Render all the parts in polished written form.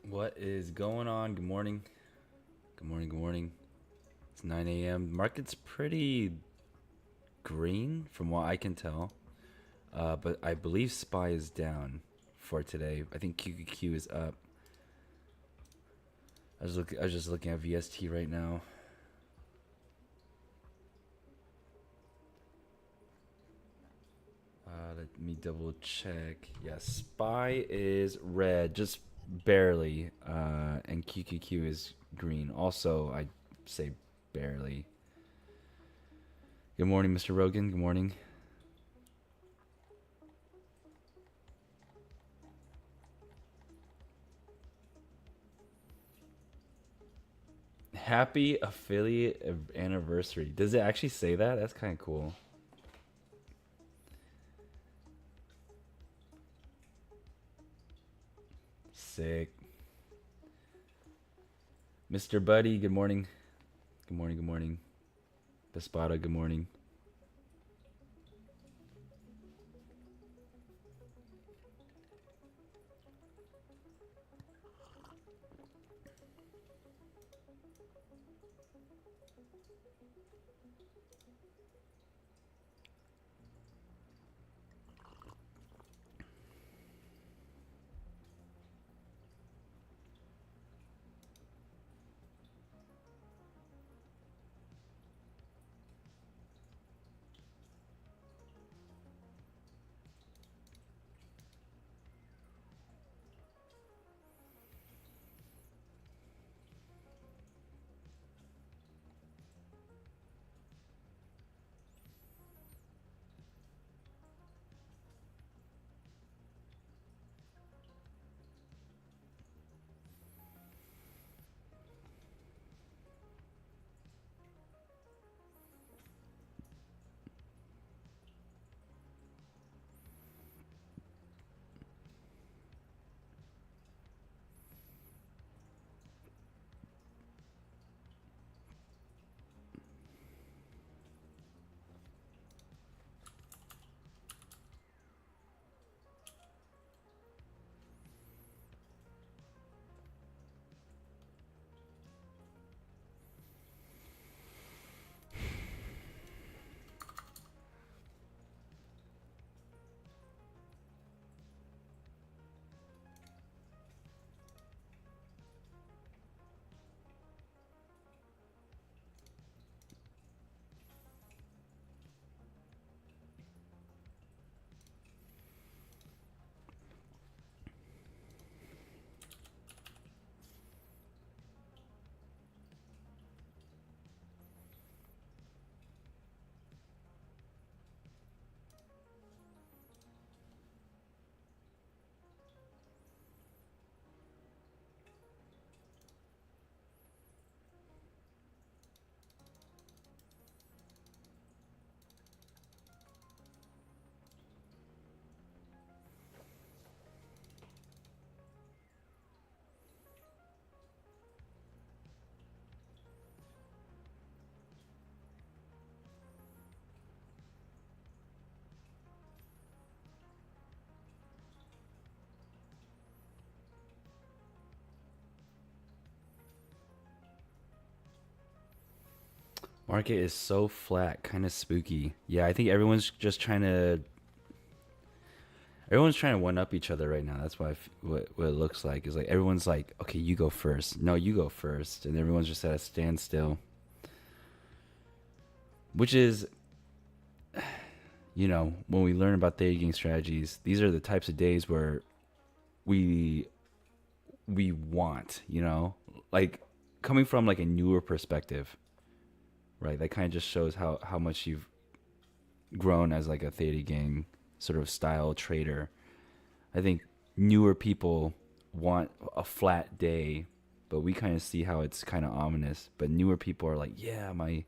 What is going on? Good morning. Good morning. Good morning. It's 9 a.m. Market's pretty green from what I can tell. But I believe SPY is down for today. I think QQQ is up. I was just looking at VST right now. Let me double check. Yeah, SPY is red, just barely. And QQQ is green. Also, I say barely. Good morning, Mr. Rogan. Good morning. Happy affiliate anniversary. Does it actually say that? That's kind of cool. Sick. Mr. Buddy, good morning. Good morning, good morning. Bespada, good morning. Market is so flat, kind of spooky. Yeah, I think everyone's trying to one up each other right now. That's what it looks like is like everyone's like, okay, you go first. No, you go first, and everyone's just at a standstill. Which is, when we learn about day game strategies, these are the types of days where we we want, like coming from like a newer perspective, right? That kind of just shows how much you've grown as like a theta gang sort of style trader. I think newer people want a flat day, but we kind of see how it's kind of ominous. But newer people are like, yeah, my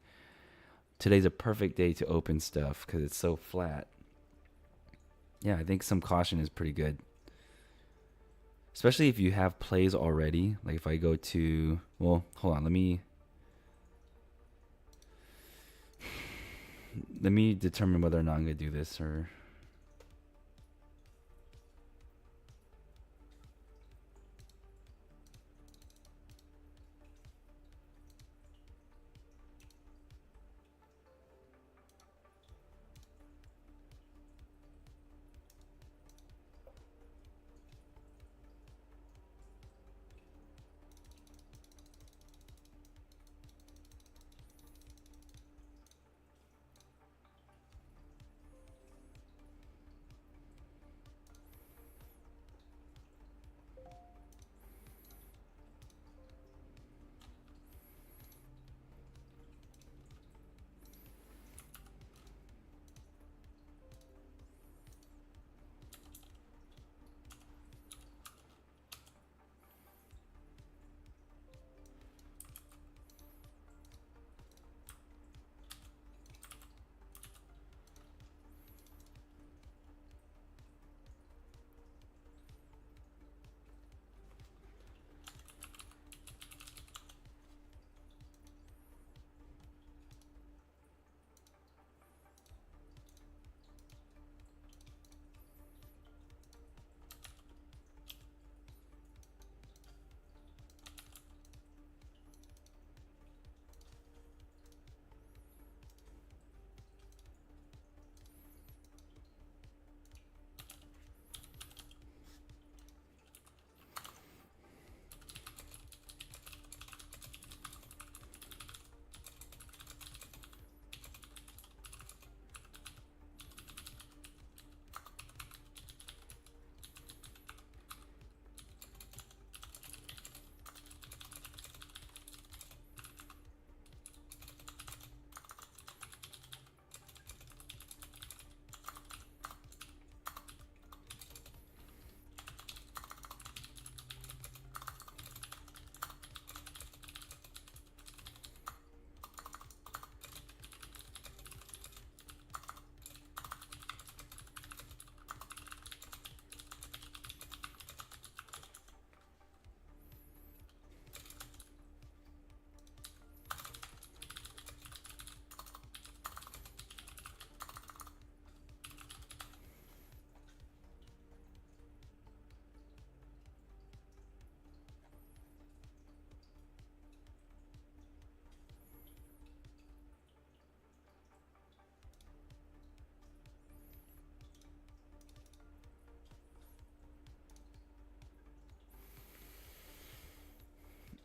today's a perfect day to open stuff because it's so flat. Yeah, I think some caution is pretty good. especially if you have plays already. Like if I go to, well, hold on, let me determine whether or not I'm gonna do this or.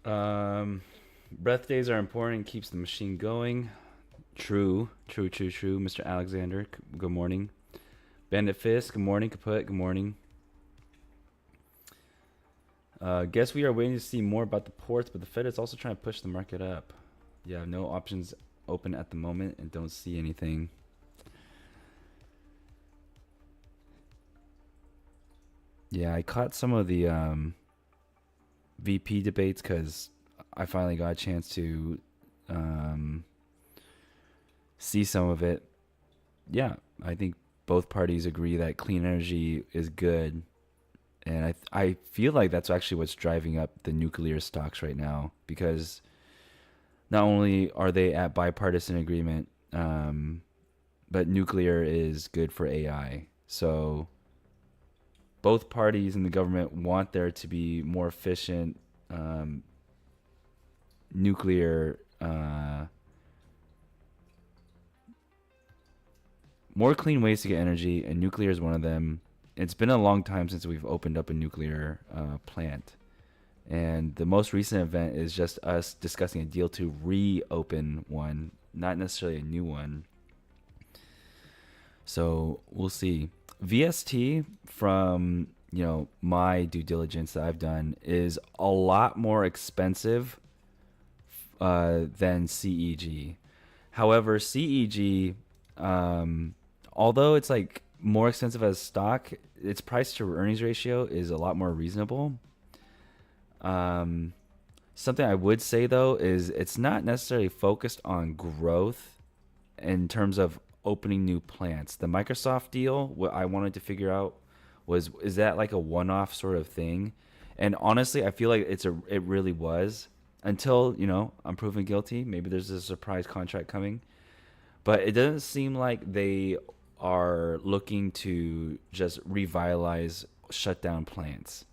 Um, breath days are important. Keeps the machine going. True, true, true, true. Mr. Alexander, good morning. Bandit Fist, good morning. Kaput, good morning. Guess we are waiting to see more about the ports, but the Fed is also trying to push the market up. Yeah, no options open at the moment and don't see anything. Yeah, I caught some of the VP debates because I finally got a chance to um, see some of it. Yeah, I think both parties agree that clean energy is good, and I feel like that's actually what's driving up the nuclear stocks right now because not only are they at bipartisan agreement, but nuclear is good for AI. So both parties in the government want there to be more efficient nuclear, more clean ways to get energy, and nuclear is one of them. It's been a long time since we've opened up a nuclear plant. And the most recent event is just us discussing a deal to reopen one, not necessarily a new one. So we'll see. VST, from my due diligence that I've done, is a lot more expensive than CEG. However, CEG, although it's like more expensive as stock, its price to earnings ratio is a lot more reasonable. Something I would say though is it's not necessarily focused on growth in terms of opening new plants. The Microsoft deal, what I wanted to figure out was, is that like a one-off sort of thing? And honestly, I feel like it really was until, I'm proven guilty. Maybe there's a surprise contract coming. But it doesn't seem like they are looking to just revitalize shut down plants.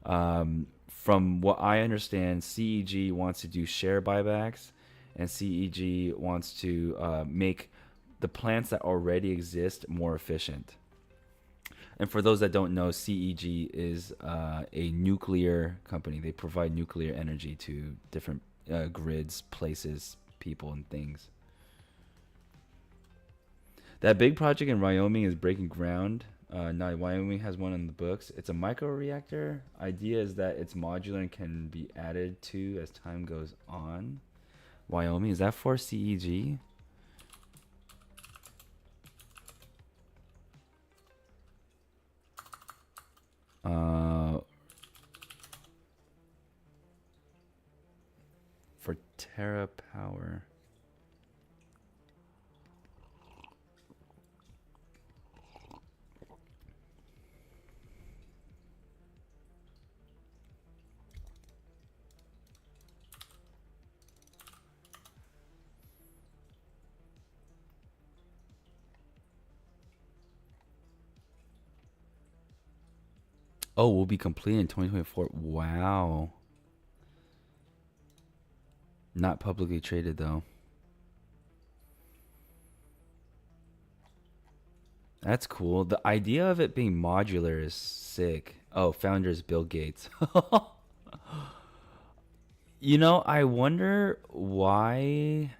From what I understand, CEG wants to do share buybacks, and CEG wants to make the plants that already exist more efficient. And for those that don't know, CEG is a nuclear company. They provide nuclear energy to different grids, places, people, and things. That big project in Wyoming is breaking ground. Now Wyoming has one in the books. It's a micro reactor. Idea is that it's modular and can be added to as time goes on. Wyoming, is that for CEG? For Terra Power. Oh, we'll be complete in 2024. Wow. Not publicly traded though. That's cool. The idea of it being modular is sick. Oh, founder is Bill Gates. I wonder why.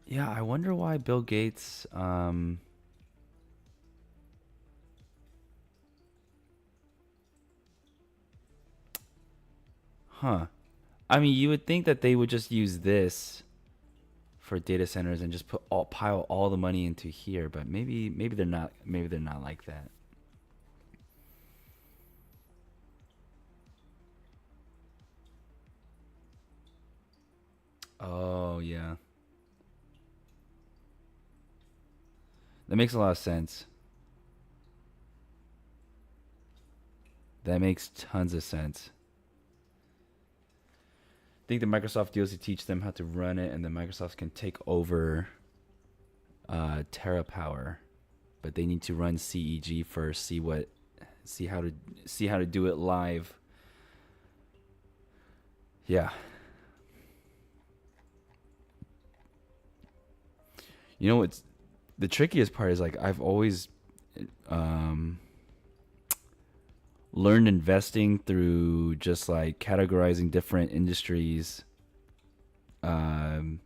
Yeah, I wonder why Bill Gates. Huh. I mean, you would think that they would just use this for data centers and just pile all the money into here, but maybe they're not. Maybe they're not like that. Oh yeah, that makes a lot of sense. That makes tons of sense. I think the Microsoft deals to teach them how to run it, and then Microsoft can take over TerraPower, but they need to run CEG first, see how to do it live. Yeah, it's the trickiest part is like I've always um, learned investing through just like categorizing different industries um,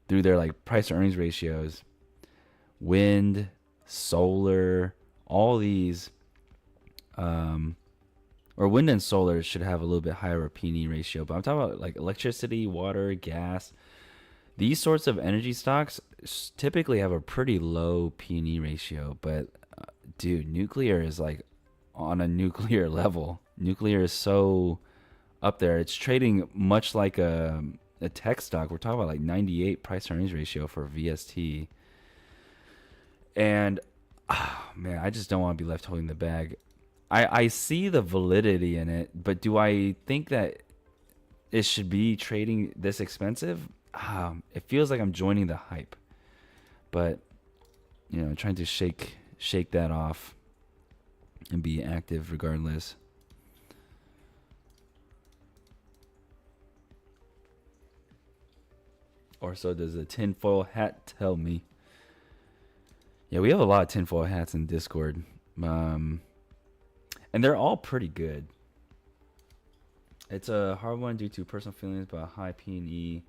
through their like price to earnings ratios. Wind, solar, all these, um, or wind and solar should have a little bit higher P&E ratio. But I'm talking about like electricity, water, gas. These sorts of energy stocks typically have a pretty low P&E ratio. But dude, nuclear is like on a nuclear level. Nuclear is so up there. It's trading much like a tech stock. We're talking about like 98 price to earnings ratio for VST. And man, I just don't want to be left holding the bag. I see the validity in it, but do I think that it should be trading this expensive? It feels like I'm joining the hype, but trying to shake that off and be active regardless. Or so does the tinfoil hat tell me. Yeah, we have a lot of tinfoil hats in Discord, um, and they're all pretty good. It's a hard one due to personal feelings, but high P&E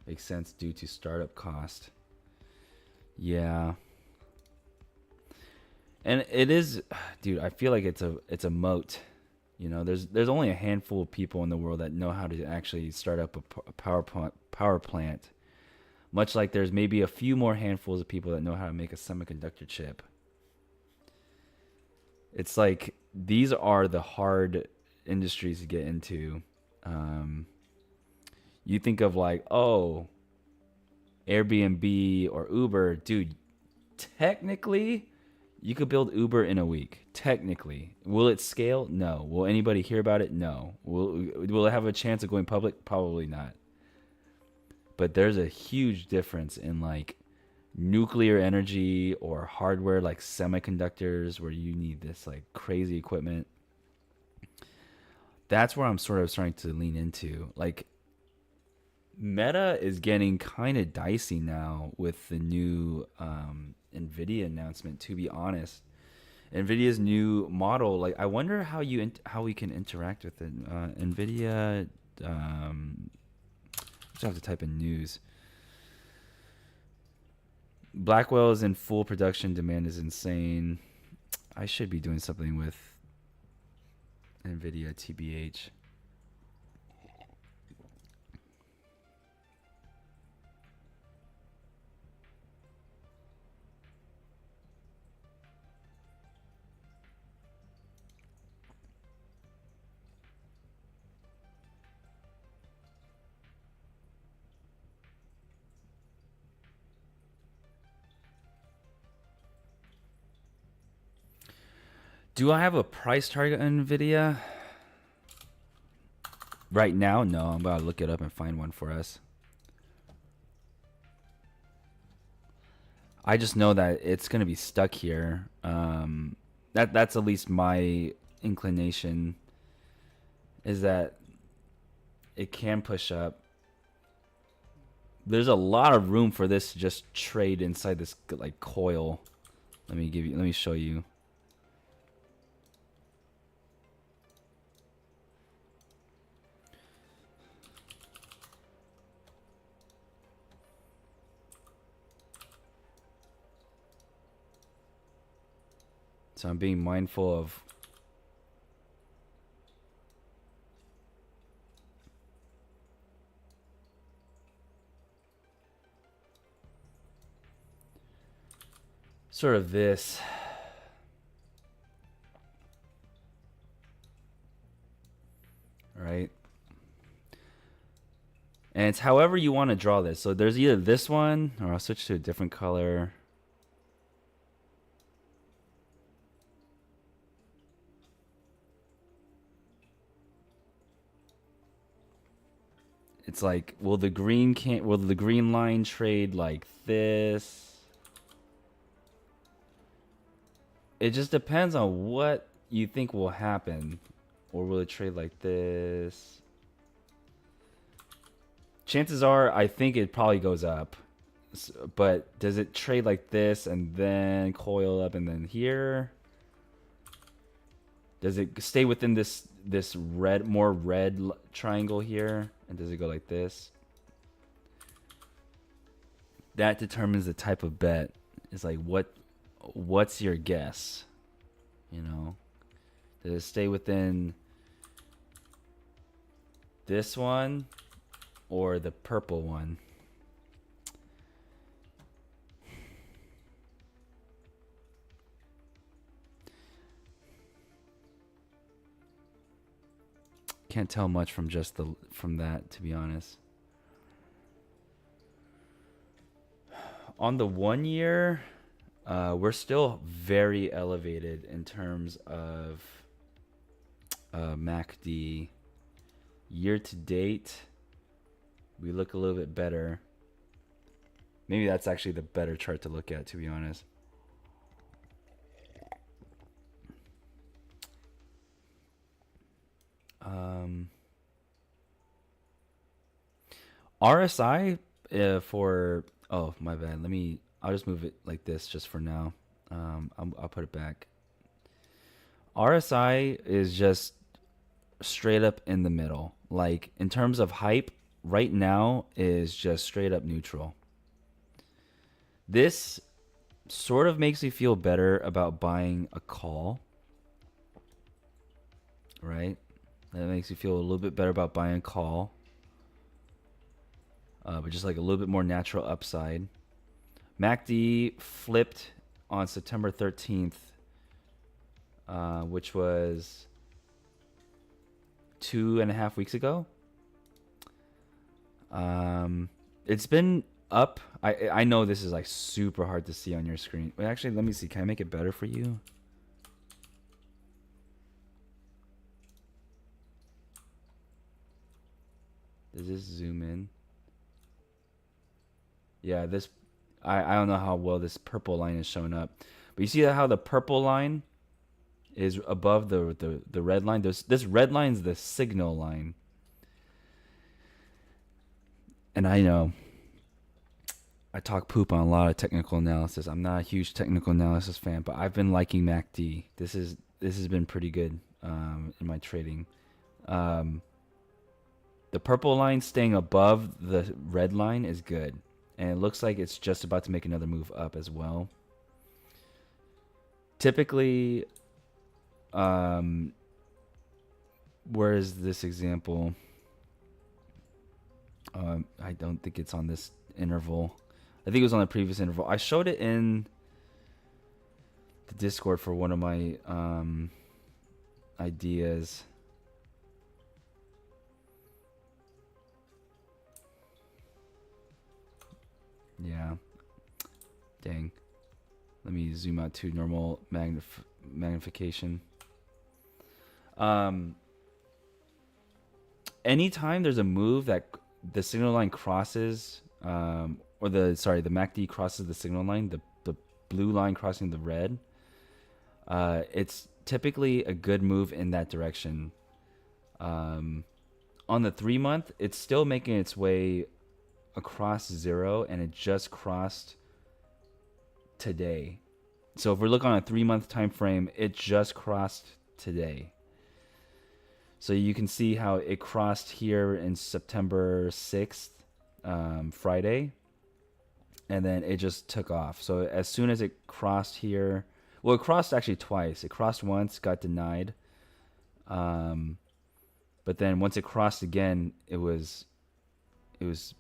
makes sense due to startup cost. Yeah, and it is, dude. I feel like it's a moat. There's only a handful of people in the world that know how to actually start up a power plant. Much like there's maybe a few more handfuls of people that know how to make a semiconductor chip. It's like these are the hard industries to get into. Um, you think of like, oh, Airbnb or Uber, dude. Technically, You could build Uber in a week, technically. Will it scale? No. Will anybody hear about it? No. Will it have a chance of going public? Probably not. But there's a huge difference in like nuclear energy or hardware like semiconductors where you need this like crazy equipment. That's where I'm sort of starting to lean into. Like Meta is getting kind of dicey now with the new Nvidia announcement, to be honest. Nvidia's new model, like I wonder how we can interact with it. Nvidia just have to type in news. Blackwell is in full production. Demand is insane. I should be doing something with Nvidia TBH. Do I have a price target on Nvidia? Right now, no. I'm about to look it up and find one for us. I just know that it's gonna be stuck here. That's at least my inclination. Is that it can push up. There's a lot of room for this to just trade inside this like coil. Let me show you. So I'm being mindful of sort of this. Right? And it's however you want to draw this. So there's either this one, or I'll switch to a different color. It's like, will the green line trade like this? It just depends on what you think will happen. Or will it trade like this? Chances are, I think it probably goes up. But does it trade like this and then coil up and then here? Does it stay within this more red triangle here? And does it go like this? That determines the type of bet. It's like what's your guess? You know? Does it stay within this one or the purple one? Can't tell much from just from that, to be honest. On the 1 year, we're still very elevated in terms of MACD. Year to date, we look a little bit better. Maybe that's actually the better chart to look at, to be honest. RSI for, oh my bad, I'll just move it like this just for now. I'll put it back. RSI is just straight up in the middle. Like in terms of hype, right now is just straight up neutral. This sort of makes me feel better about buying a call, right? That makes me feel a little bit better about buying a call. But just like a little bit more natural upside. MACD flipped on September 13th, which was 2.5 weeks ago. It's been up. I know this is like super hard to see on your screen. Wait, actually, let me see. Can I make it better for you? Does this zoom in? Yeah, this I don't know how well this purple line is showing up. But you see how the purple line is above the red line? This red line is the signal line. And I know I talk poop on a lot of technical analysis. I'm not a huge technical analysis fan, but I've been liking MACD. This has been pretty good in my trading. Um, the purple line staying above the red line is good, and it looks like it's just about to make another move up as well. Typically, where is this example? I don't think it's on this interval. I think it was on the previous interval. I showed it in the Discord for one of my ideas. Yeah. Dang. Let me zoom out to normal magnification. Anytime there's a move that the signal line crosses, or the MACD crosses the signal line, the blue line crossing the red, it's typically a good move in that direction. On the 3 month, it's still making its way across zero, and it just crossed today. So if we're looking on a 3 month time frame, it just crossed today. So you can see how it crossed here in September 6th, Friday, and then it just took off. So as soon as it crossed here, well, it crossed actually twice. It crossed once, got denied. But then once it crossed again, it was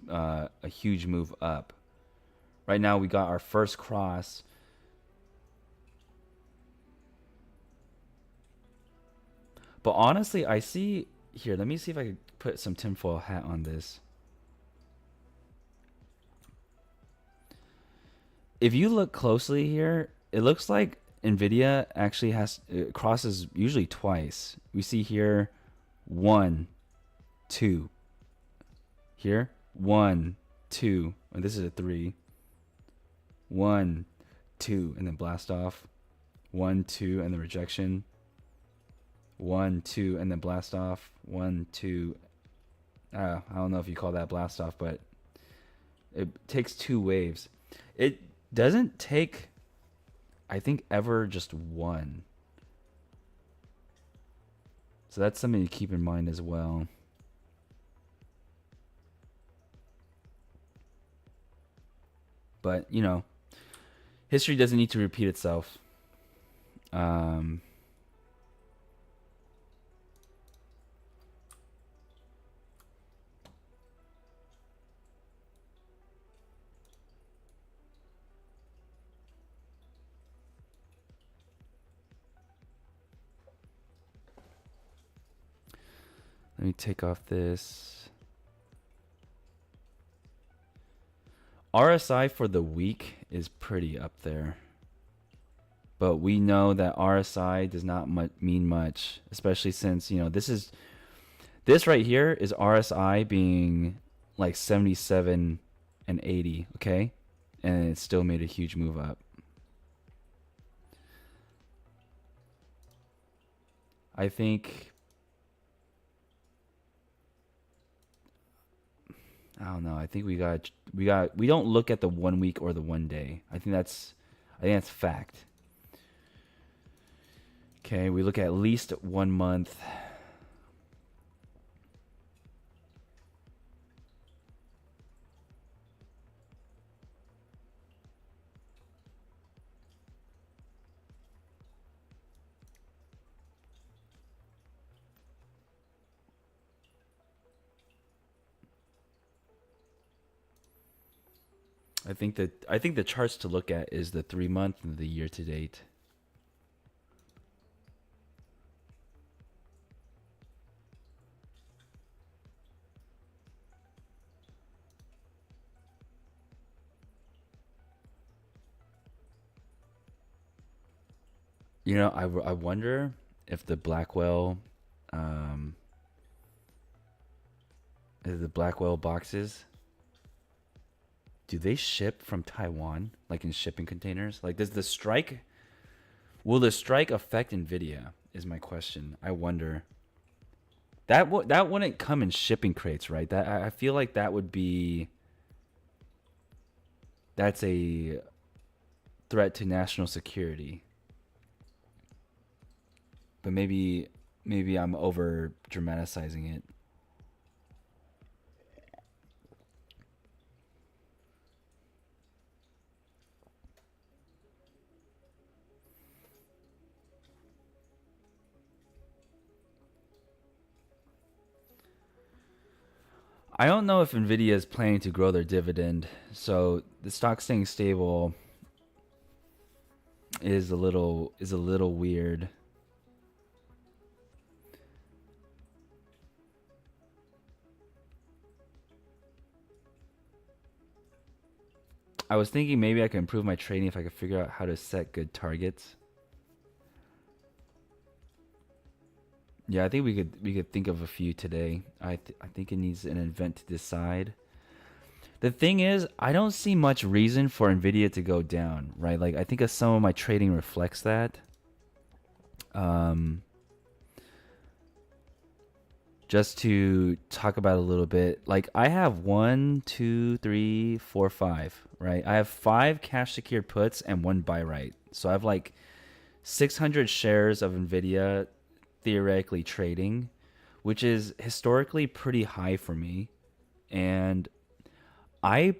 a huge move up. Right now we got our first cross. But honestly, I see here. Let me see if I could put some tinfoil hat on this. If you look closely here, it looks like Nvidia actually crosses usually twice. We see here 1, 2. Here 1, 2, and this is a 3. 1, 2, and then blast off. 1, 2, and then rejection. 1, 2, and then blast off. 1, 2. I don't know if you call that blast off, but it takes 2 waves. It doesn't take, I think, ever just one. So that's something to keep in mind as well. But, you know, history doesn't need to repeat itself. Let me take off this. RSI for the week is pretty up there. But we know that RSI does not mean much, especially since, you know, this right here is RSI being like 77 and 80, okay? And it still made a huge move up. I think, I don't know. I think we don't look at the 1 week or the 1 day. I think that's fact. Okay, we look at least 1 month. I think the charts to look at is the 3 month and the year to date. I wonder if um, the Blackwell boxes, do they ship from Taiwan, like in shipping containers? Like, will the strike affect Nvidia? Is my question. I wonder. That wouldn't come in shipping crates, right? That I feel like that's a threat to national security. But maybe I'm over dramatizing it. I don't know if Nvidia is planning to grow their dividend, so the stock staying stable is a little weird. I was thinking maybe I could improve my trading if I could figure out how to set good targets. Yeah, I think we could think of a few today. I think it needs an event to decide. The thing is, I don't see much reason for Nvidia to go down, right? Like I think some of my trading reflects that. Um, just to talk about a little bit, like I have one, two, three, four, five, right? I have five cash secured puts and one buy right. So I have like 600 shares of Nvidia theoretically trading, which is historically pretty high for me. And I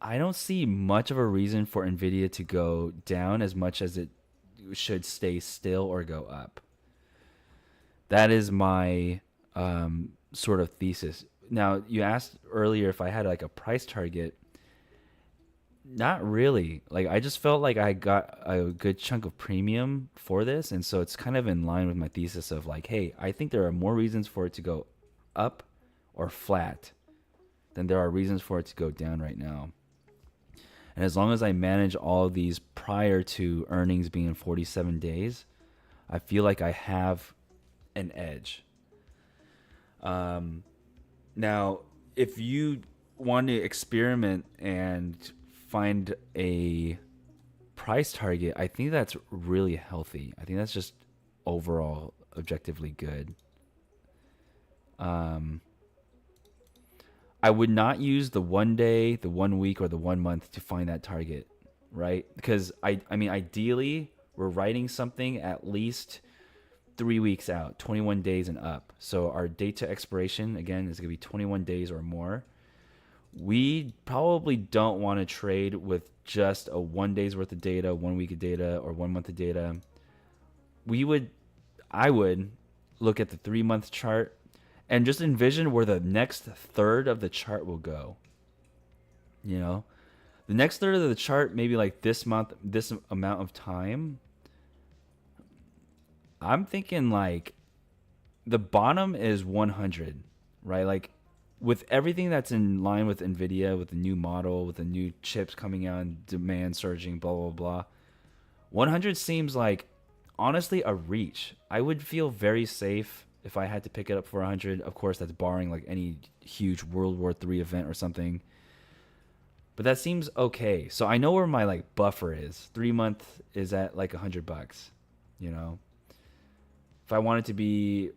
I don't see much of a reason for Nvidia to go down as much as it should stay still or go up. That is my sort of thesis. Now, you asked earlier if I had like a price target. Not really. Like I just felt like I got a good chunk of premium for this, and so it's kind of in line with my thesis of like, hey, I think there are more reasons for it to go up or flat than there are reasons for it to go down right now. And as long as I manage all of these prior to earnings being in 47 days, I feel like I have an edge. Um, Now, if you want to experiment and find a price target, I think that's really healthy. I think that's just overall objectively good. Um, I would not use the 1 day, the 1 week, or the 1 month to find that target, right? Because I mean, ideally, we're writing something at least 3 weeks out, 21 days and up. So our date to expiration, again, is going to be 21 days or more. We probably don't want to trade with just a 1 day's worth of data, 1 week of data, or 1 month of data. We would, I would look at the 3 month chart and just envision where the next third of the chart will go. You know, the next third of the chart, maybe like this month, this amount of time. I'm thinking like the bottom is 100, right? Like with everything that's in line with Nvidia, with the new model, with the new chips coming out, and demand surging, blah blah blah. 100 seems like honestly a reach. I would feel very safe if I had to pick it up for 100. Of course, that's barring like any huge World War III event or something. But that seems okay. So I know where my like buffer is. 3 month is at like $100. You know, if I want it to be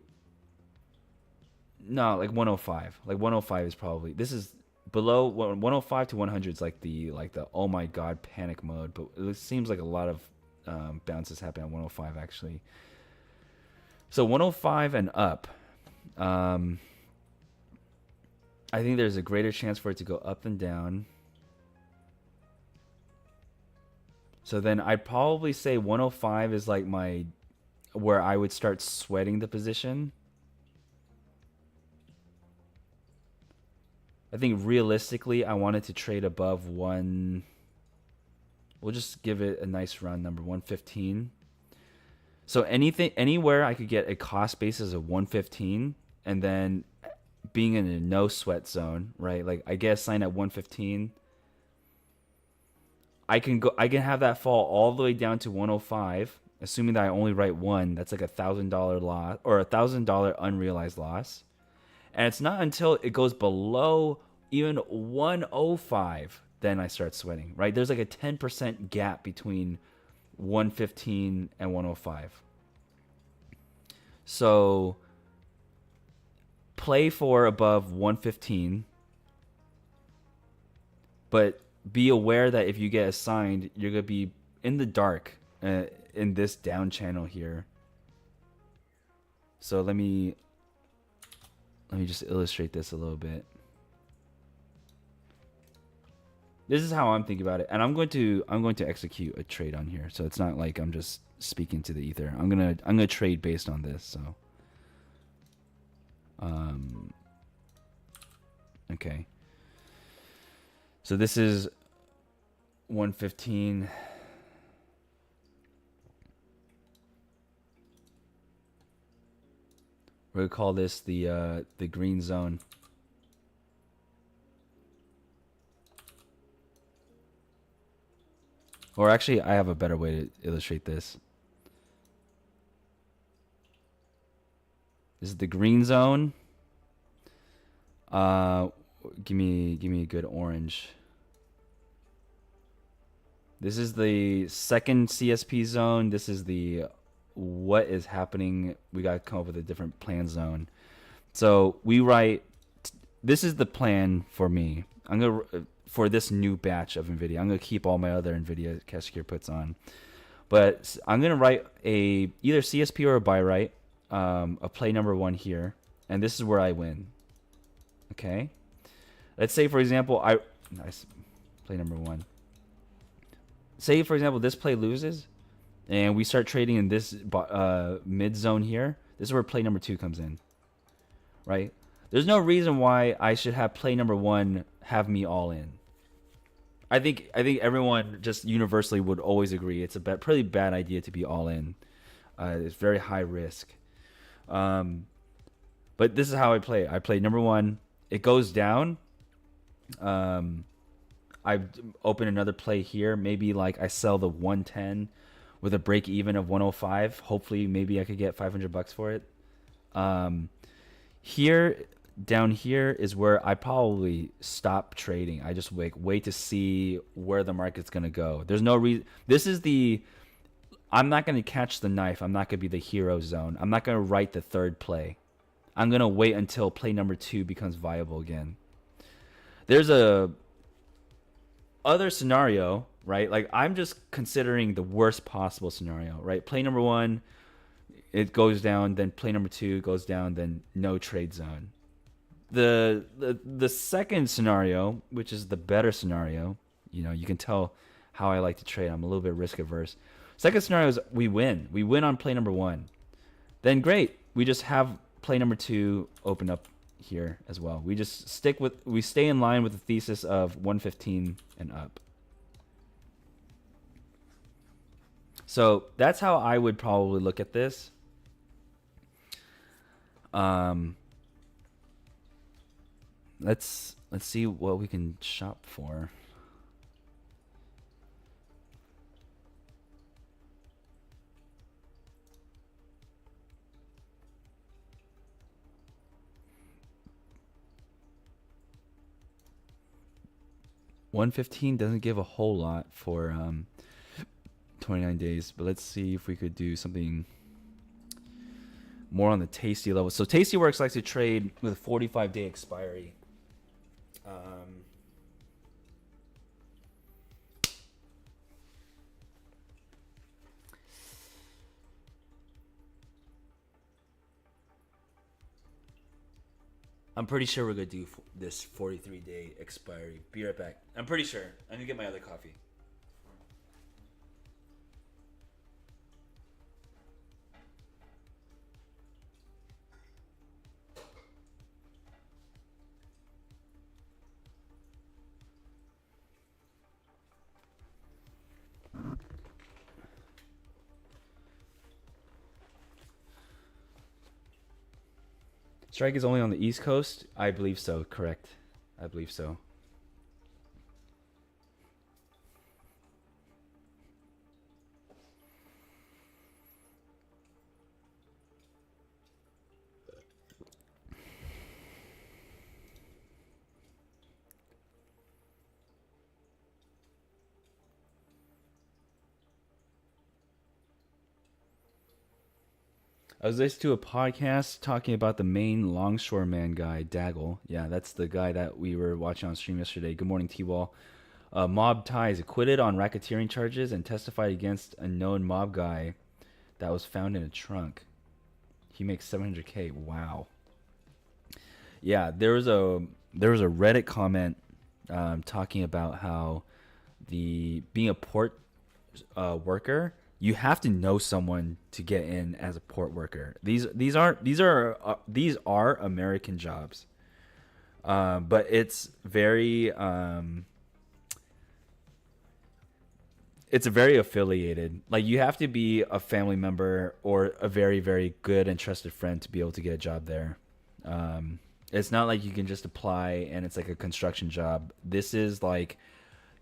no like 105, like 105 is probably this is below 105 to 100 is like the oh my god panic mode. But it seems like a lot of bounces happen at 105 actually. So 105 and up, um, I think there's a greater chance for it to go up than down. So then I'd probably say 105 is like my where I would start sweating the position. I think realistically, I wanted to trade above one. We'll just give it a nice round number, 115. So anywhere I could get a cost basis of 115, and then being in a no sweat zone, right? Like I get a sign at 115. I can have that fall all the way down to 105, assuming that I only write one, that's like $1,000 loss or $1,000 unrealized loss. And it's not until it goes below even 105 then I start sweating, right? There's like a 10% gap between 115 and 105. So play for above 115, but be aware that if you get assigned, you're going to be in the dark in this down channel here. So let me just illustrate this a little bit. This is how I'm thinking about it, and I'm going to execute a trade on here. So it's not like I'm just speaking to the ether. I'm gonna trade based on this. So, okay. So this is 115. We're gonna call this the green zone. Or actually, I have a better way to illustrate this. This is the green zone. Give me a good orange. This is the second CSP zone. This is the what is happening. We got to come up with a different plan zone. So we write. This is the plan for me. I'm gonna for this new batch of NVIDIA. I'm gonna keep all my other NVIDIA Cashier puts on, but I'm gonna write either CSP or a buy write, a play number 1 here, and this is where I win. Okay, let's say for example nice play number 1. Say for example this play loses, and we start trading in this mid zone here. This is where play number 2 comes in, right? There's no reason why I should have play number 1 have me all in. I think everyone just universally would always agree it's a pretty bad idea to be all in. It's very high risk. But this is how I play. I play number 1. It goes down. I open another play here. Maybe like I sell the 110 with a break even of 105. Hopefully, maybe I could get $500 for it. Here, down here is where I probably stop trading. I just wait to see where the market's gonna go. There's no reason. This is the. I'm not gonna catch the knife. I'm not gonna be the hero zone. I'm not gonna write the third play. I'm gonna wait until play number 2 becomes viable again. There's a other scenario, right? Like I'm just considering the worst possible scenario, right? Play number 1, it goes down, then play number 2 goes down, then no trade zone. The second scenario, which is the better scenario, you can tell how I like to trade. I'm a little bit risk averse. Second scenario is we win. We win on play number 1. Then great. We just have play number 2 open up here as well. We just stay in line with the thesis of 115 and up. So that's how I would probably look at this. Let's see what we can shop for. $115 doesn't give a whole lot for 29 days, but let's see if we could do something more on the Tasty level. So Tastyworks likes to trade with a 45-day expiry. I'm pretty sure we're going to do this 43-day expiry. Be right back. I'm pretty sure. I'm going to get my other coffee. Strike is only on the East Coast? I believe so, correct. I believe so. I was listening to a podcast talking about the main longshoreman guy, Daggle. Yeah, that's the guy that we were watching on stream yesterday. Good morning, T-Wall. Mob ties acquitted on racketeering charges and testified against a known mob guy that was found in a trunk. He makes 700K. Wow. Yeah, there was a Reddit comment talking about how the being a port worker, you have to know someone to get in as a port worker. These are American jobs, but it's very affiliated. Like you have to be a family member or a very very good and trusted friend to be able to get a job there. It's not like you can just apply and it's like a construction job. This is like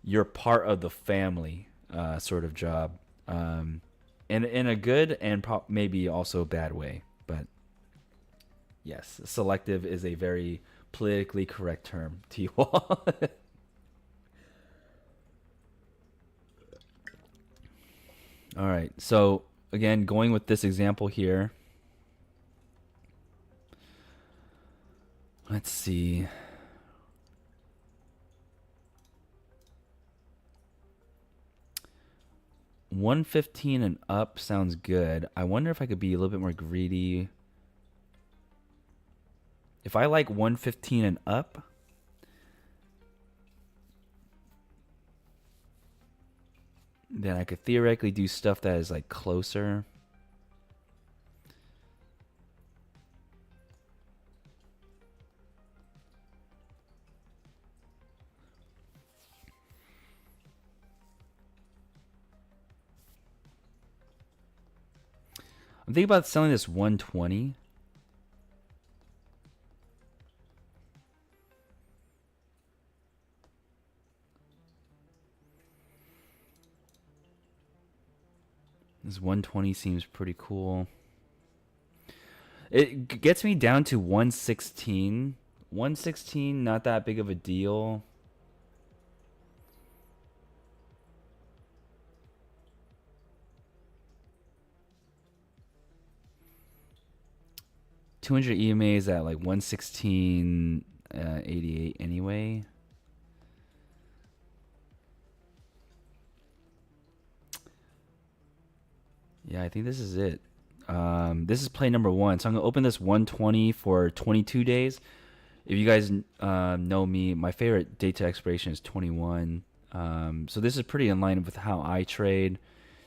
you're part of the family sort of job, in a good and maybe also a bad way. But yes, selective is a very politically correct term to you all. All right, so again, going with this example here, let's see. 115 and up sounds good. I wonder if I could be a little bit more greedy. If I like 115 and up, then I could theoretically do stuff that is like closer. I'm thinking about selling this 120. This 120 seems pretty cool. It gets me down to 116. 116, not that big of a deal. $200 EMAs at like 116.88 anyway. Yeah, I think this is it. This is play number one. So I'm going to open this 120 for 22 days. If you guys know me, my favorite date to expiration is 21. So this is pretty in line with how I trade.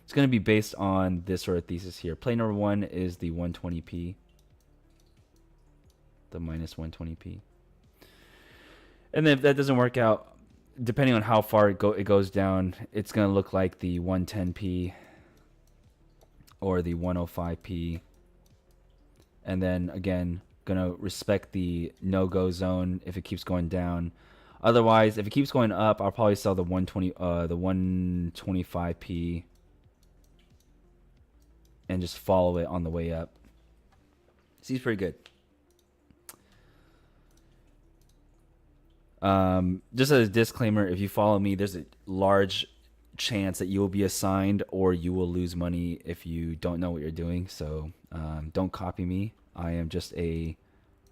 It's going to be based on this sort of thesis here. Play number one is the 120p. The minus 120p. And then if that doesn't work out, depending on how far it goes down, it's going to look like the 110p or the 105p. And then again, gonna respect the no-go zone if it keeps going down. Otherwise, if it keeps going up, I'll probably sell the 125p and just follow it on the way up. Seems pretty good. Just as a disclaimer, if you follow me, there's a large chance that you will be assigned or you will lose money if you don't know what you're doing. So don't copy me. I am just a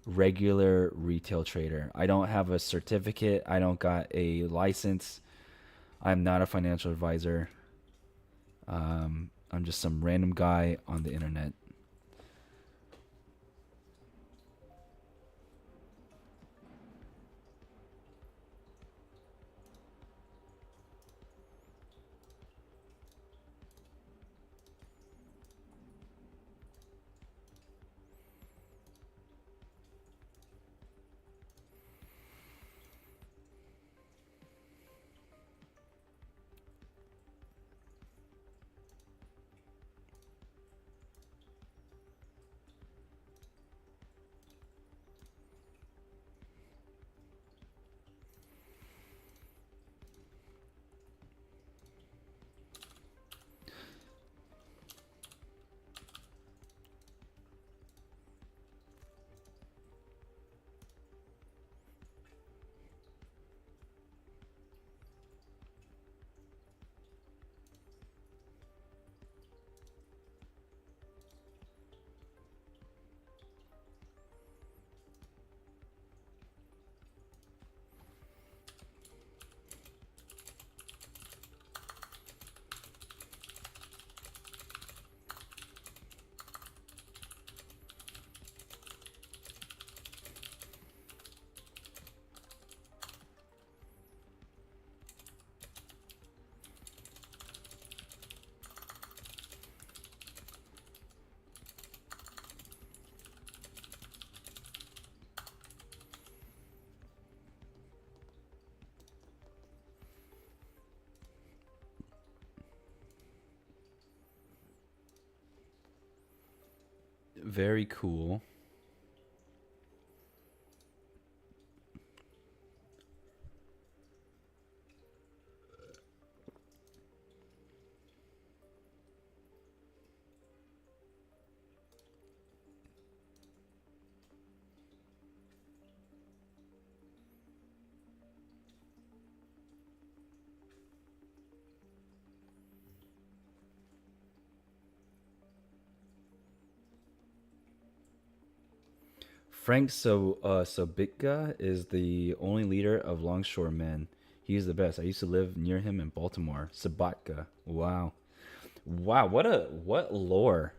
regular retail trader. I don't have a certificate. I don't got a license. I'm not a financial advisor. I'm just some random guy on the internet. Very cool. Frank Sobitka is the only leader of longshoremen. He's the best. I used to live near him in Baltimore. Sabatka. Wow. Wow, what lore.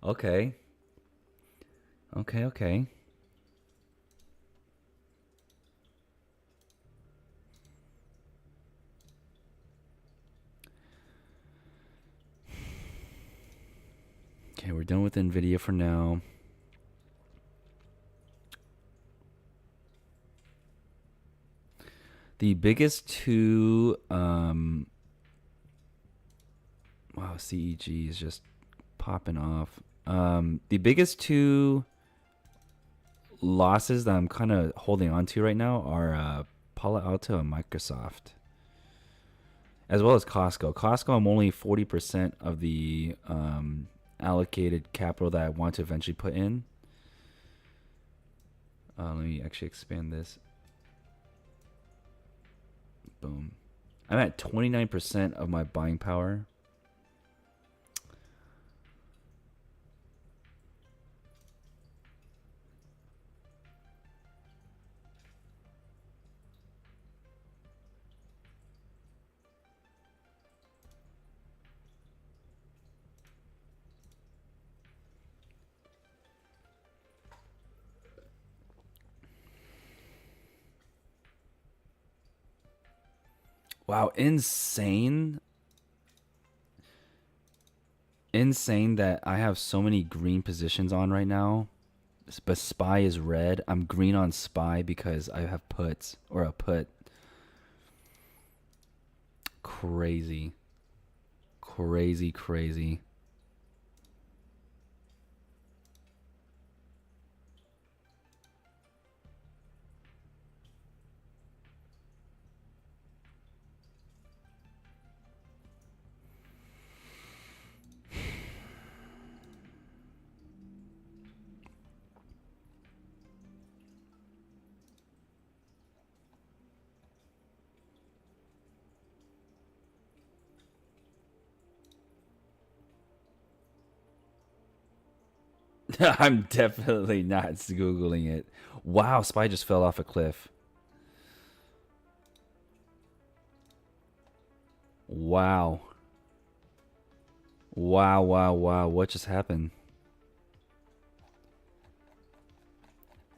Okay. Okay, okay. Okay, we're done with Nvidia for now. The biggest two wow, CEG is just popping off. The biggest two losses that I'm kind of holding on to right now are Palo Alto and Microsoft, as well as Costco. Costco, I'm only 40% of the allocated capital that I want to eventually put in. Let me actually expand this. Boom. I'm at 29% of my buying power. Wow, insane. Insane that I have so many green positions on right now. But SPY is red. I'm green on SPY because I have puts or a put. Crazy. Crazy, crazy. I'm definitely not Googling it. Wow, SPY just fell off a cliff. Wow. Wow, wow, wow. What just happened?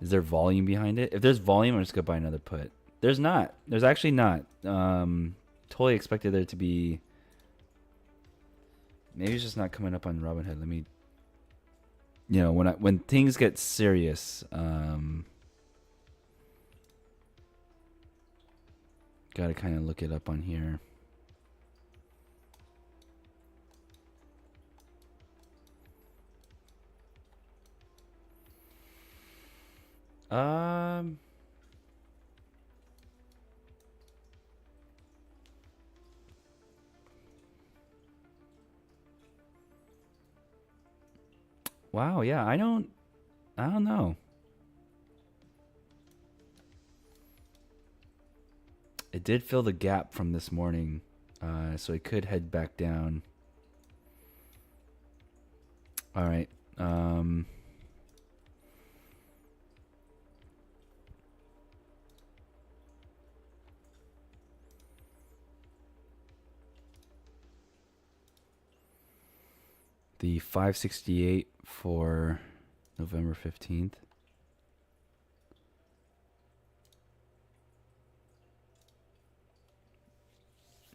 Is there volume behind it? If there's volume, I'm just gonna buy another put. There's not. There's actually not. Totally expected there to be. Maybe it's just not coming up on Robinhood. Let me. When things get serious, gotta kind of look it up on here. Um. Wow. Yeah. I don't. I don't know. It did fill the gap from this morning, so it could head back down. All right. The 568 for November 15th.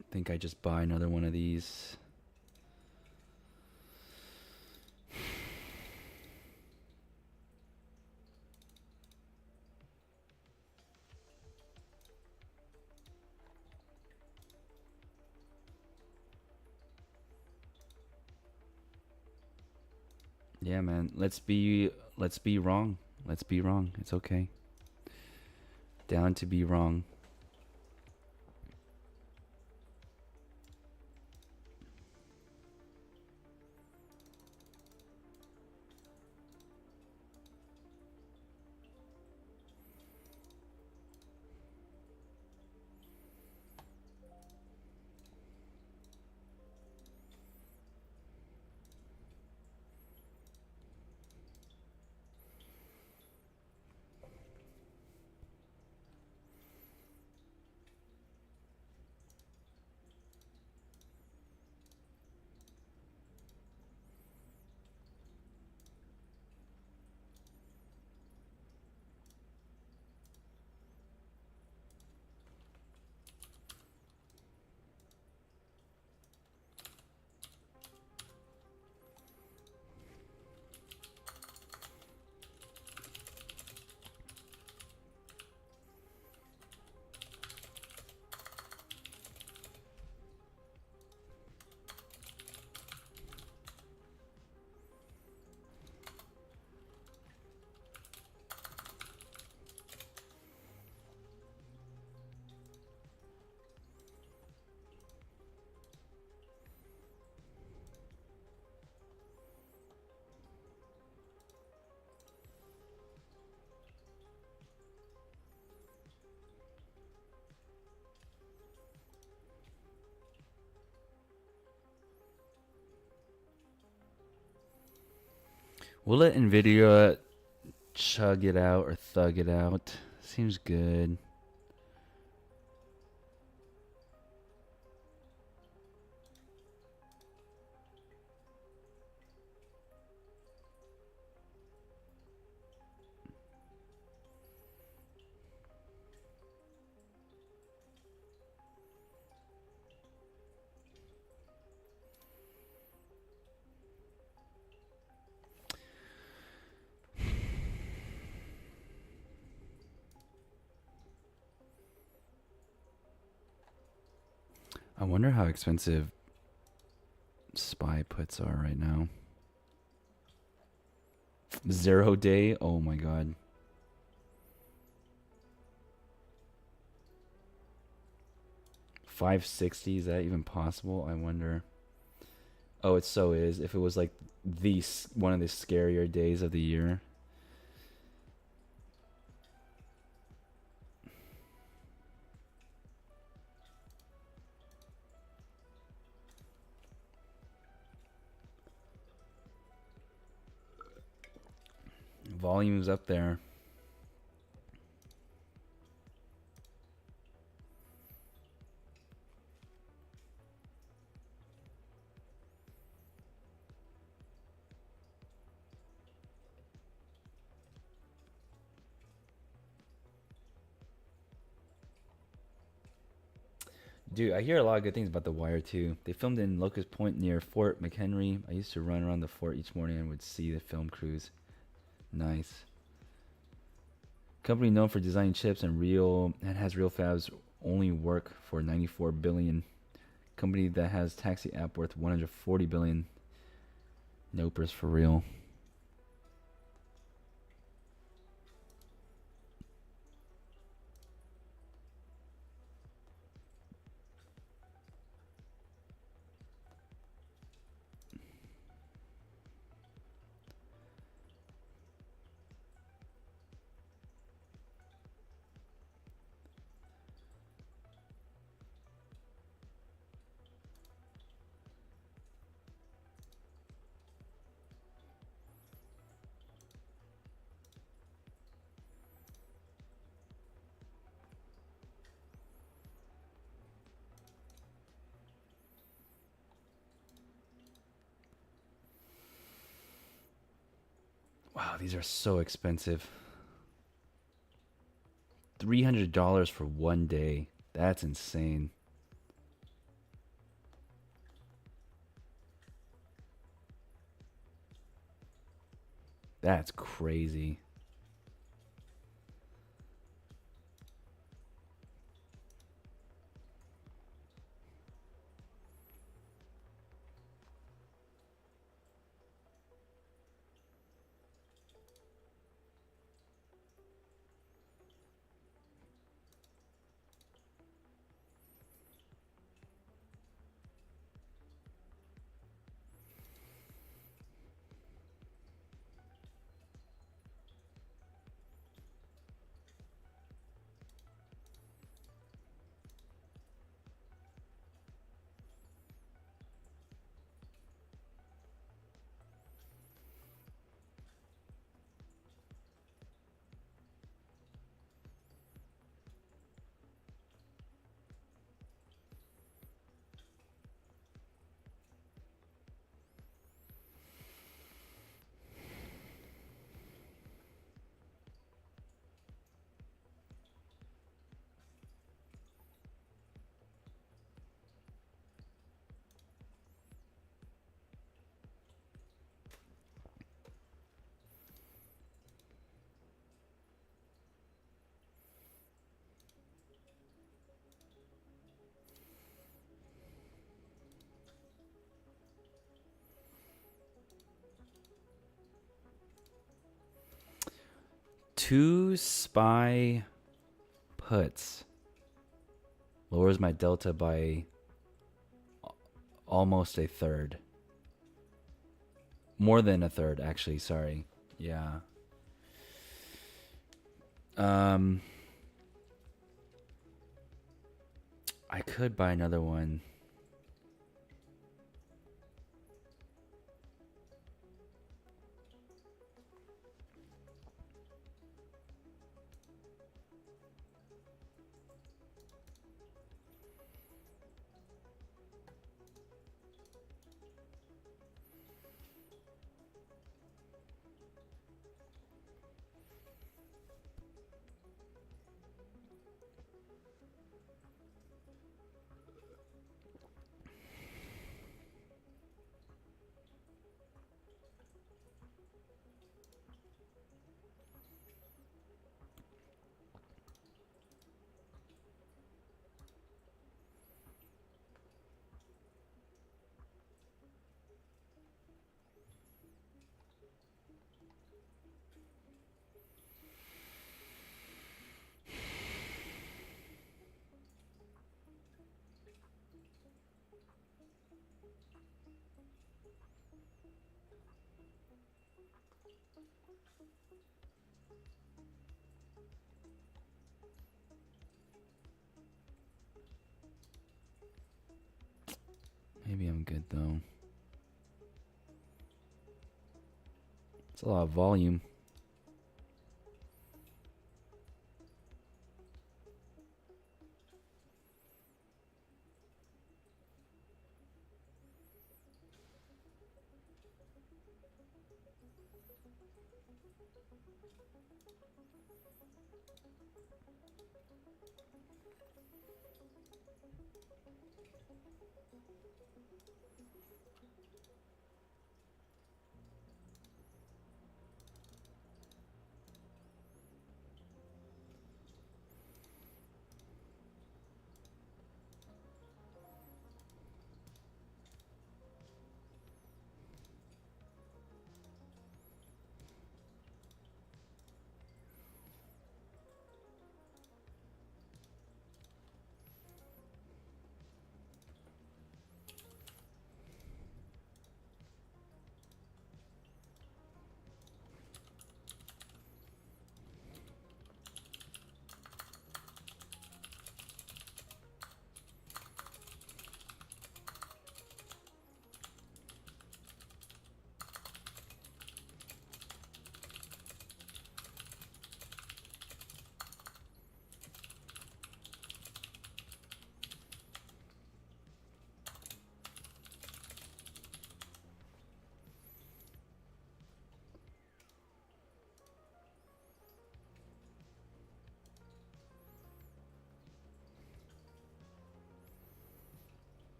I think I just buy another one of these. Yeah, man. Let's be wrong. Let's be wrong. It's okay. Down to be wrong. We'll let Nvidia chug it out or thug it out. Seems good. I wonder how expensive SPY puts are right now. 0 day. Oh my god. 560. Is that even possible? I wonder. Oh, it so is. If it was like one of the scarier days of the year. Volume's up there. Dude, I hear a lot of good things about The Wire too. They filmed in Locust Point near Fort McHenry. I used to run around the fort each morning and would see the film crews. Nice. Company known for designing chips and has real fabs only work for 94 billion. Company that has taxi app worth 140 billion. Nopers for real. Wow, these are so expensive. $300 for 1 day. That's insane. That's crazy. 2 SPY puts lowers my delta by almost a third. More than a third, actually. Sorry. Yeah. I could buy another one. Maybe I'm good though. It's a lot of volume.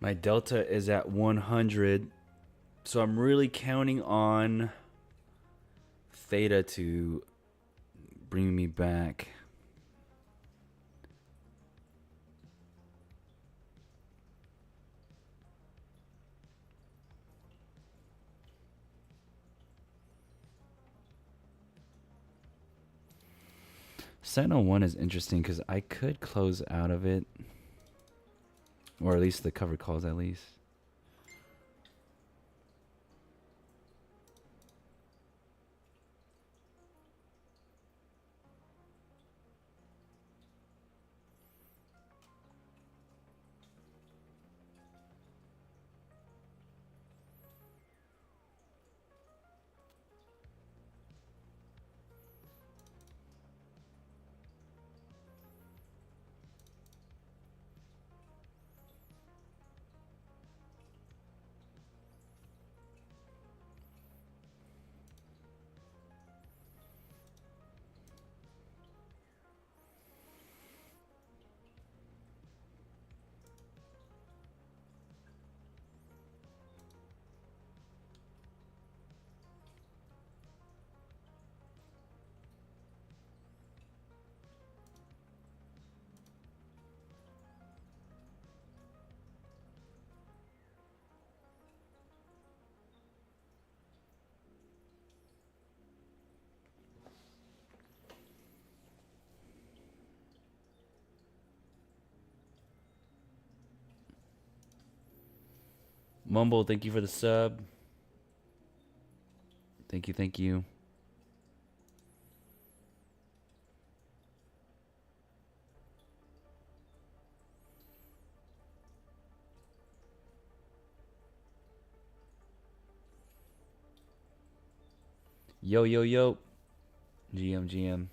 My delta is at 100. So I'm really counting on theta to bring me back. Sentinel 1 is interesting because I could close out of it. Or at least the cover calls at least. Mumble, thank you for the sub. Thank you, thank you. Yo, yo, yo. GM, GM.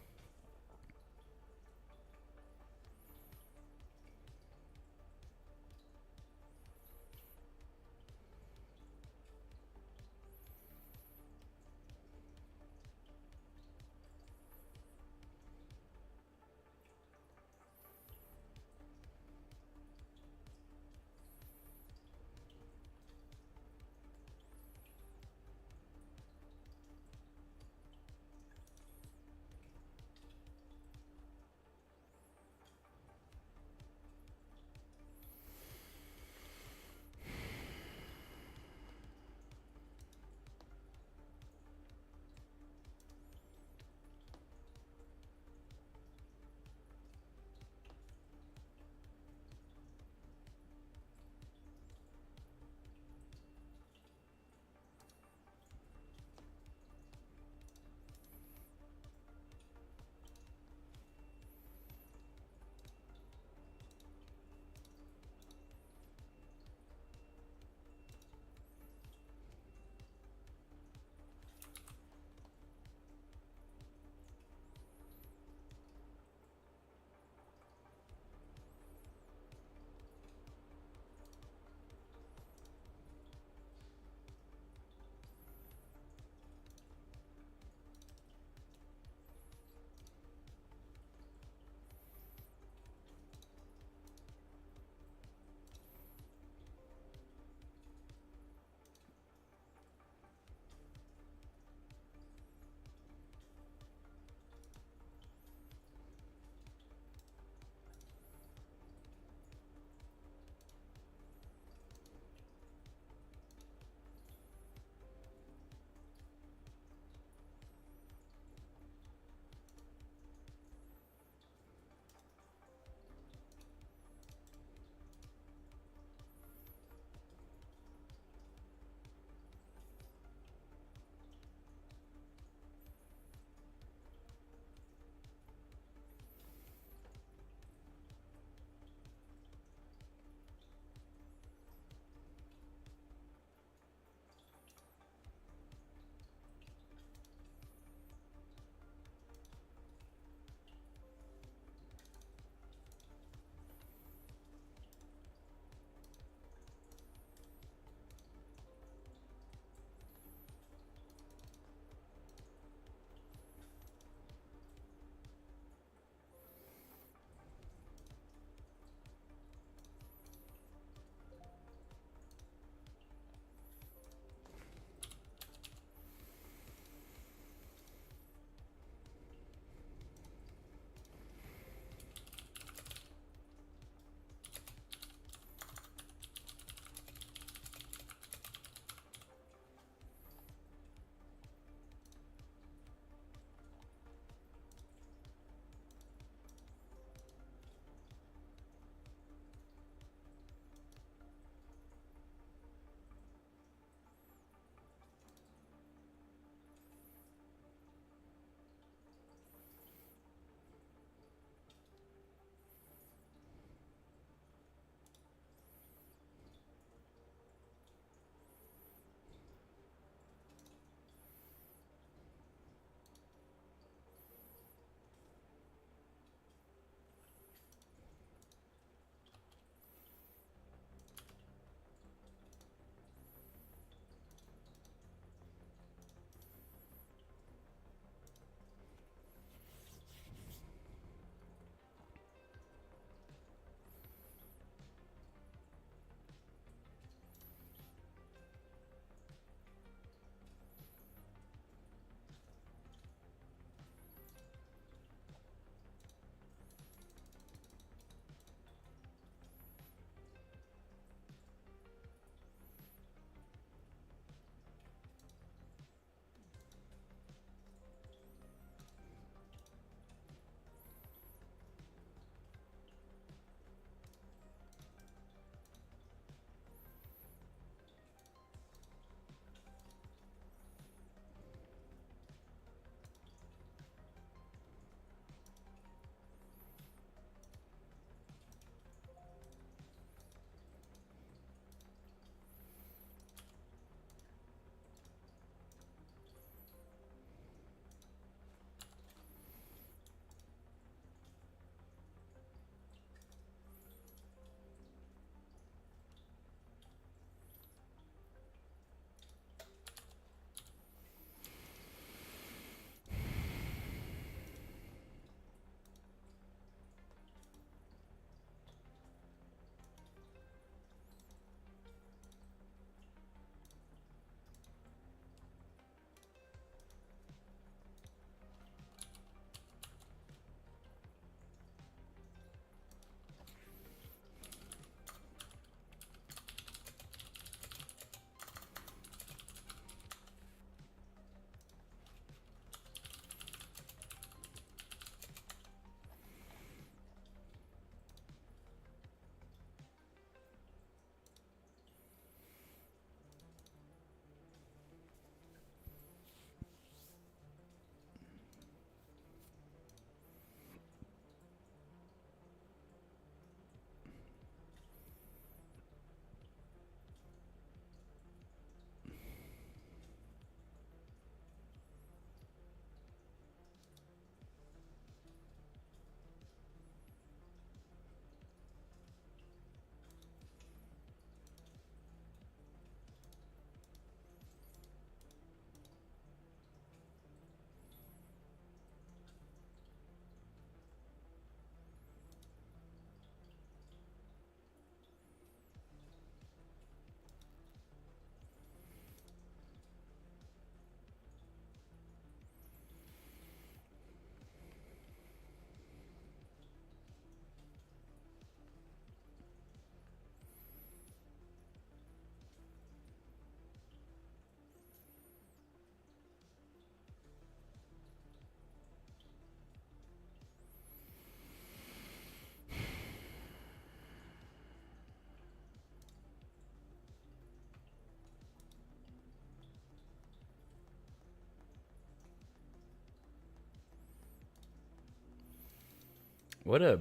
What a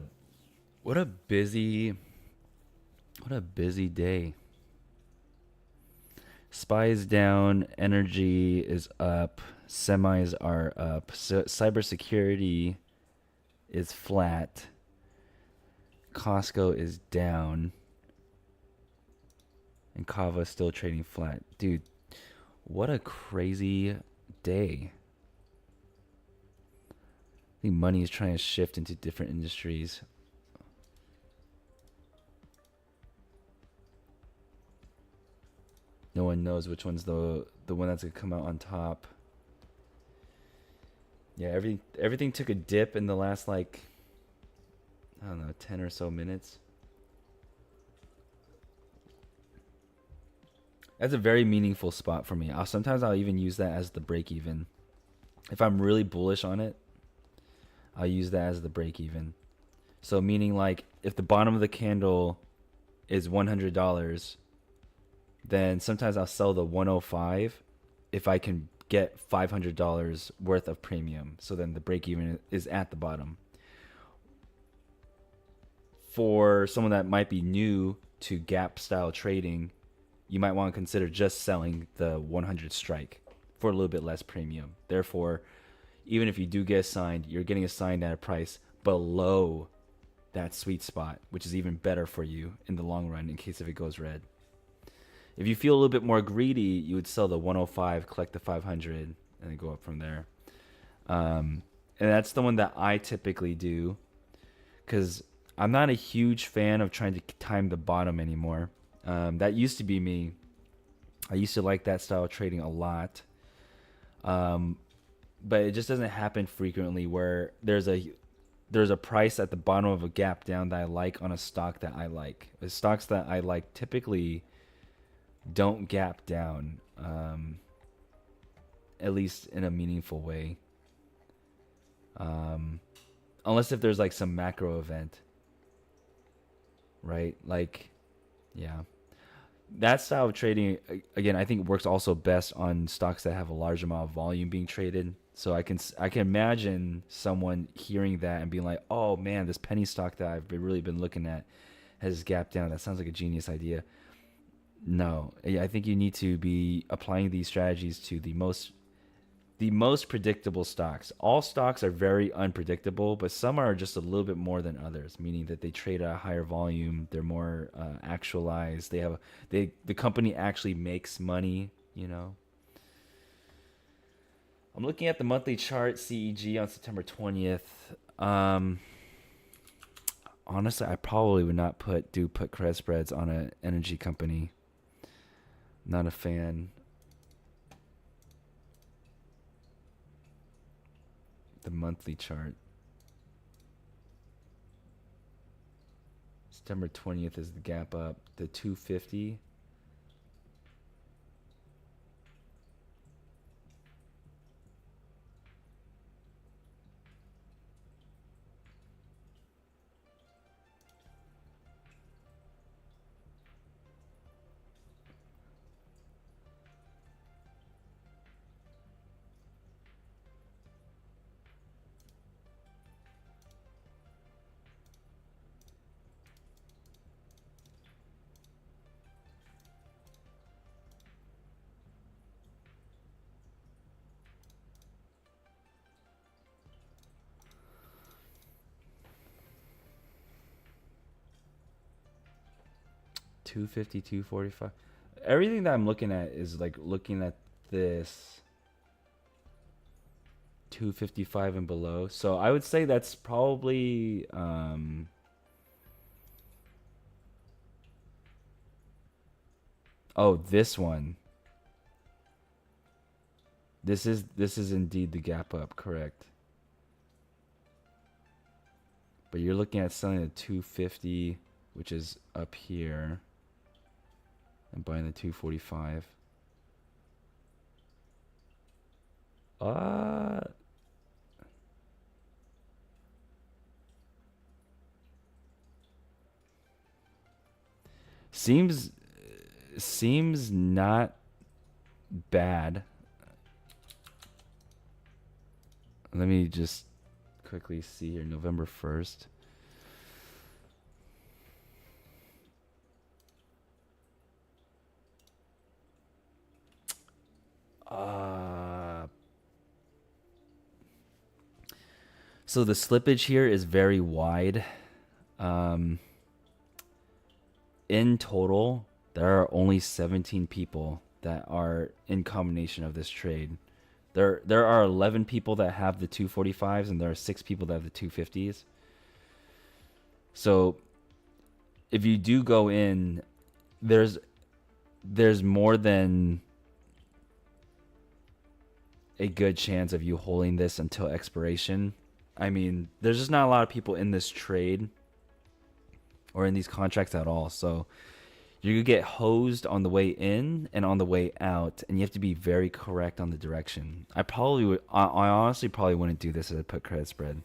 what a busy what a busy day. Spies down, energy is up, semis are up, cybersecurity is flat, Costco is down, and Kava still trading flat. Dude, what a crazy day. I think money is trying to shift into different industries. No one knows which one's the one that's gonna come out on top. Yeah, everything took a dip in the last like I don't know 10 or so minutes. That's a very meaningful spot for me. Sometimes I'll even use that as the break even. If I'm really bullish on it, I'll use that as the break even. So meaning like if the bottom of the candle is $100, then sometimes I'll sell the 105 if I can get $500 worth of premium. So then the break even is at the bottom. For someone that might be new to gap style trading, you might want to consider just selling the 100 strike for a little bit less premium. Therefore, even if you do get assigned, you're getting assigned at a price below that sweet spot, which is even better for you in the long run in case if it goes red. If you feel a little bit more greedy, you would sell the 105, collect the 500, and then go up from there. And that's the one that I typically do because I'm not a huge fan of trying to time the bottom anymore. That used to be me. I used to like that style of trading a lot. But it just doesn't happen frequently where there's a price at the bottom of a gap down that I like on a stock that I like. The stocks that I like typically don't gap down, at least in a meaningful way. Unless if there's like some macro event, right? Like, yeah. That style of trading, again, I think works also best on stocks that have a large amount of volume being traded. So I can imagine someone hearing that and being like, "Oh man, this penny stock that I've really been looking at has gapped down. That sounds like a genius idea." No, I think you need to be applying these strategies to the most predictable stocks. All stocks are very unpredictable, but some are just a little bit more than others, meaning that they trade at a higher volume. They're more actualized. The company actually makes money. I'm looking at the monthly chart CEG on September 20th. Honestly, I probably would not put credit spreads on an energy company. Not a fan. The monthly chart. September 20th is the gap up. The 250. $250, $245. Everything that I'm looking at is like looking at this 255 and below. So I would say that's probably oh, this one. This is indeed the gap up, correct. But you're looking at selling at 250, which is up here, and buying the 245. Seems not bad. Let me just quickly see here. November 1st. So the slippage here is very wide. Um, in total, there are only 17 people that are in combination of this trade. There are 11 people that have the 245s, and there are 6 people that have the 250s. So if you do go in, there's more than a good chance of you holding this until expiration. I mean, there's just not a lot of people in this trade or in these contracts at all. So you could get hosed on the way in and on the way out, and you have to be very correct on the direction. I probably would. I honestly probably wouldn't do this as a put credit spread.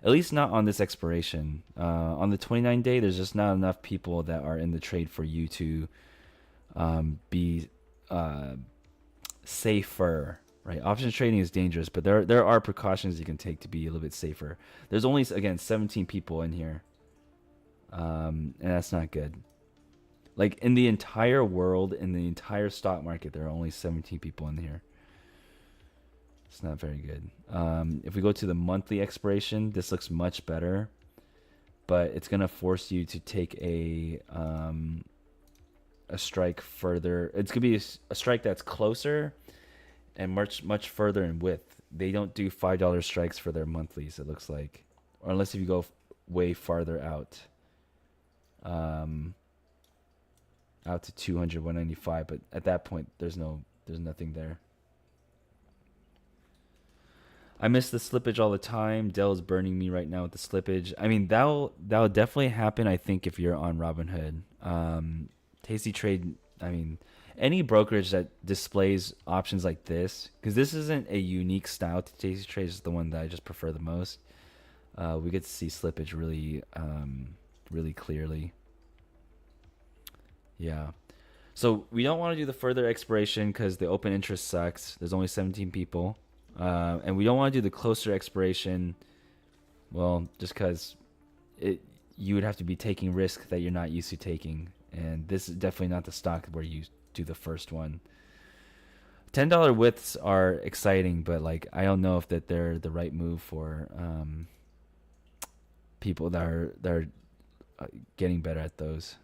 At least not on this expiration. On the 29 day, there's just not enough people that are in the trade for you to be safer. Right, options trading is dangerous, but there are precautions you can take to be a little bit safer. There's only, again, 17 people in here, and that's not good. Like, in the entire world, in the entire stock market, there are only 17 people in here. It's not very good. If we go to the monthly expiration, this looks much better, but it's gonna force you to take a strike further. It's gonna be a strike that's closer and much further in width. They don't do $5 strikes for their monthlies, it looks like, or unless if you go way farther out. Out to 200, 195, but at that point there's nothing there. I miss the slippage all the time. Dell's burning me right now with the slippage. I mean, that'll definitely happen, I think, if you're on Robinhood. Tasty Trade, I mean, any brokerage that displays options like this, because this isn't a unique style to Tasty Trade, it's the one that I just prefer the most. We get to see slippage really, really clearly. Yeah. So we don't want to do the further expiration because the open interest sucks. There's only 17 people. And we don't want to do the closer expiration, well, just because you would have to be taking risk that you're not used to taking. And this is definitely not the stock where you do the first one. $10 widths are exciting, but like I don't know if that they're the right move for people that are getting better at those.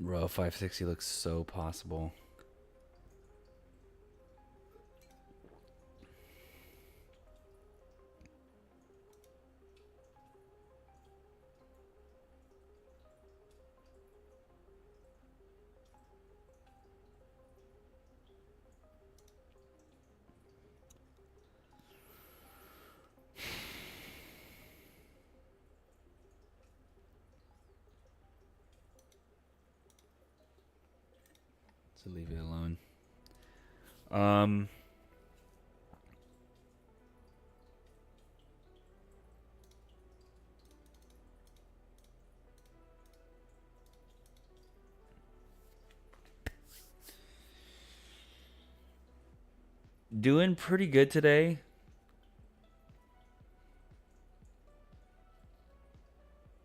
Bro, 560 looks so possible. So leave it alone. Um, doing pretty good today.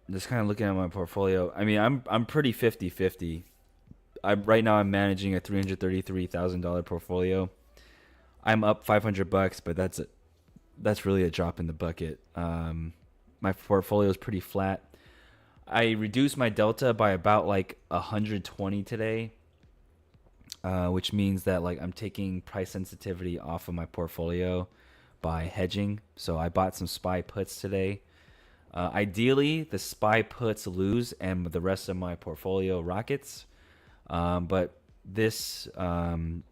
Just kind of looking at my portfolio. I mean, I'm pretty 50-50. right now I'm managing a $333,000 portfolio. I'm up $500, but that's really a drop in the bucket. My portfolio is pretty flat. I reduced my delta by about like 120 today, which means that like I'm taking price sensitivity off of my portfolio by hedging. So I bought some SPY puts today. Ideally, the SPY puts lose and the rest of my portfolio rockets. But this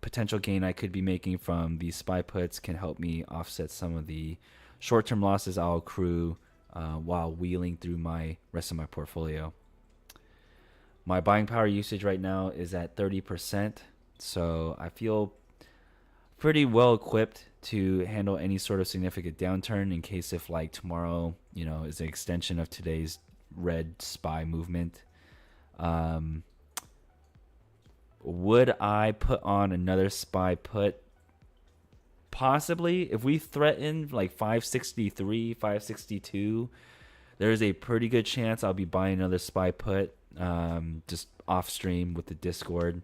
potential gain I could be making from these SPY puts can help me offset some of the short-term losses I'll accrue while wheeling through my rest of my portfolio. My buying power usage right now is at 30%, so I feel pretty well equipped to handle any sort of significant downturn in case if like tomorrow, is an extension of today's red SPY movement. Um, would I put on another SPY put? Possibly. If we threaten like 563, 562, there's a pretty good chance I'll be buying another SPY put just off stream with the Discord.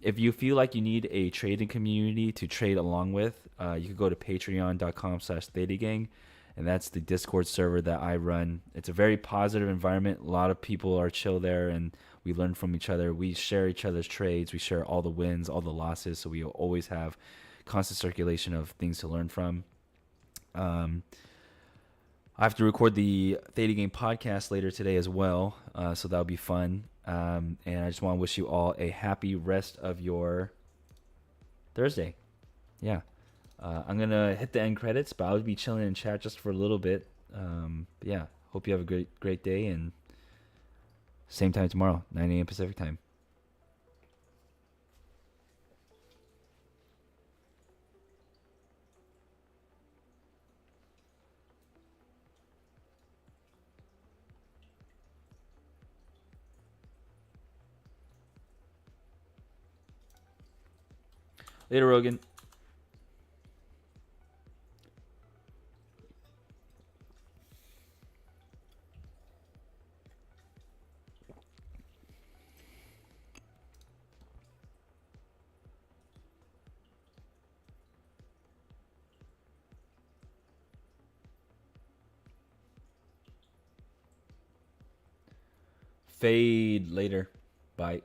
If you feel like you need a trading community to trade along with, you can go to patreon.com/thetagang, and that's the Discord server that I run. It's a very positive environment. A lot of people are chill there, and we learn from each other. We share each other's trades. We share all the wins, all the losses, so we always have constant circulation of things to learn from. I have to record the Theta Game podcast later today as well, so that'll be fun. And I just want to wish you all a happy rest of your Thursday. Yeah. I'm going to hit the end credits, but I'll be chilling in chat just for a little bit. Yeah. Hope you have a great day, and same time tomorrow, 9 a.m. Pacific time. Later, Rogan. Fade later. Bye.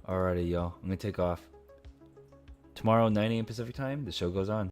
Alrighty, y'all. I'm going to take off. Tomorrow, 9 a.m. Pacific time, the show goes on.